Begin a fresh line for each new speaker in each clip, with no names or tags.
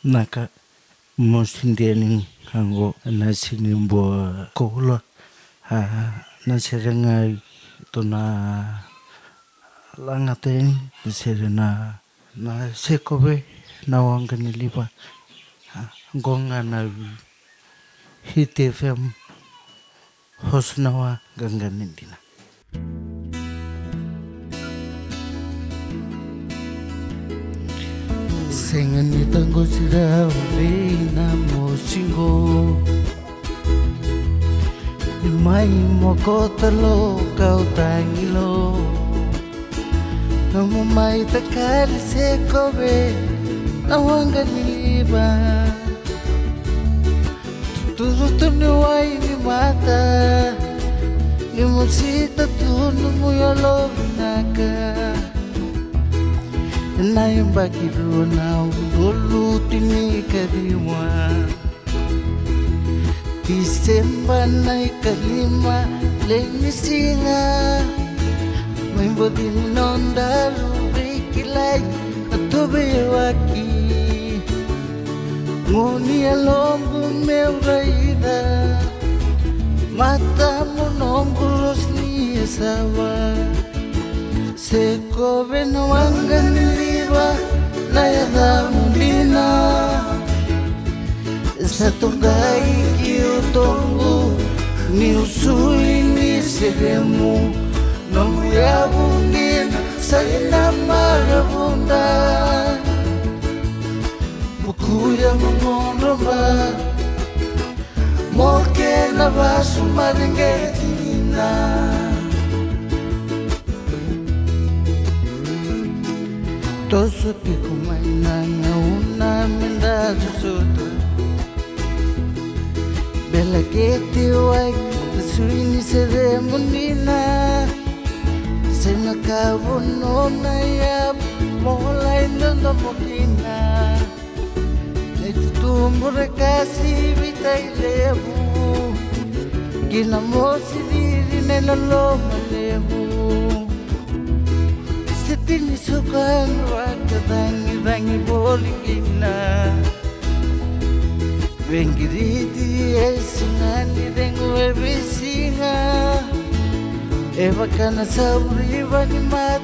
naka mosindianing hango nasinimbo kola naserengai tona langaten serena na sekobe na wangani lipa gonga na Hit FM hosnawa ganganindina. Sengani tango sira na mosingo mai mokotalo kau tangilo namu mai takali sekobe na wanganiba tututuni wai ni mata ni musita tunu muyalo naka na imbakiru na ulu tini kadiwa Disemba na ikalima leni singa Mimbodin nondaru bikilay atobe waki Ngoni alombu meuraida Mata mo nomburos ni asawa Seko benuangan liwa na yadamudina Satungay kiutongu ni usui ni seremu Namuyabungin sa inamarabunda Bukuya mongoroma Moke na basu maringetina Toso ti kumaina nga una mendaru soto Bella keti wai suini seremonina Sena kabunona ya mola inono mokina Netutumbure kasi vitai lebu Gina mosi diri nelalo malebu Setini sukan waka dangi bolikina Vengiridi esingani dengu ebisinga Eva kana sauri vanimat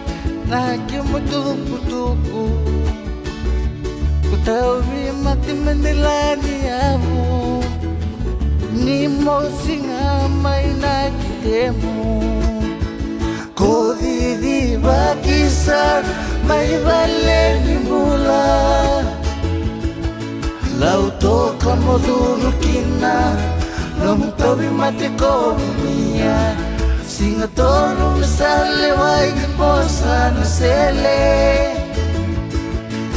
na kimutuku Kutawi mati mendelani amu Ni mosinga mai na kitemu Kodidi bakisar mai vale ni mula Lauto como durukina Nomu tawi mate komia Singa tonu sale wai posa na sele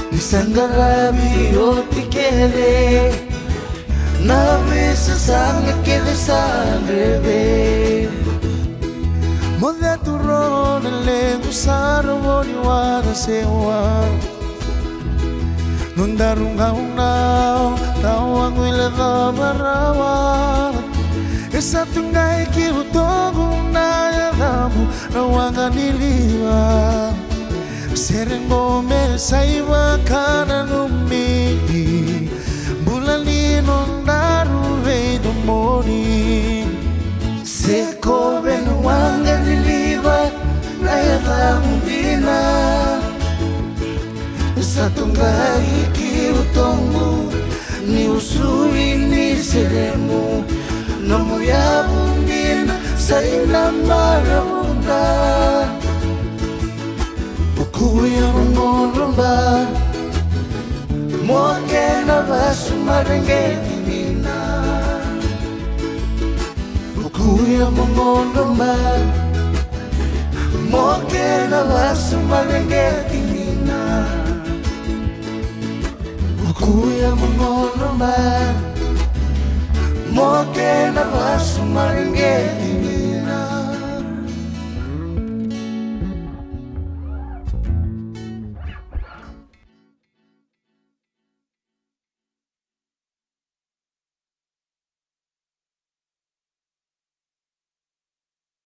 Nisangarabi oti kere Na visa sanga kere sangrebe
Modea tu rona le gusaro boni wada sewa Nundarunga unao Tawang wila marawa Esa tungai ki utogu na yadamu Na wanga niliwa Serengo me saiwa kana numi Bulali nondaru veido mori
Seko benu wanga niliwa na yadamu dina Satungay kiutongu ni usui ni seremu Namuyabungin sa inamarabunda Ukuya mongoromba Moke na basu marengetinina Ukuya mongoromba Moke na basu marengetinina Kuya mongoromba Moke na basu maringetinina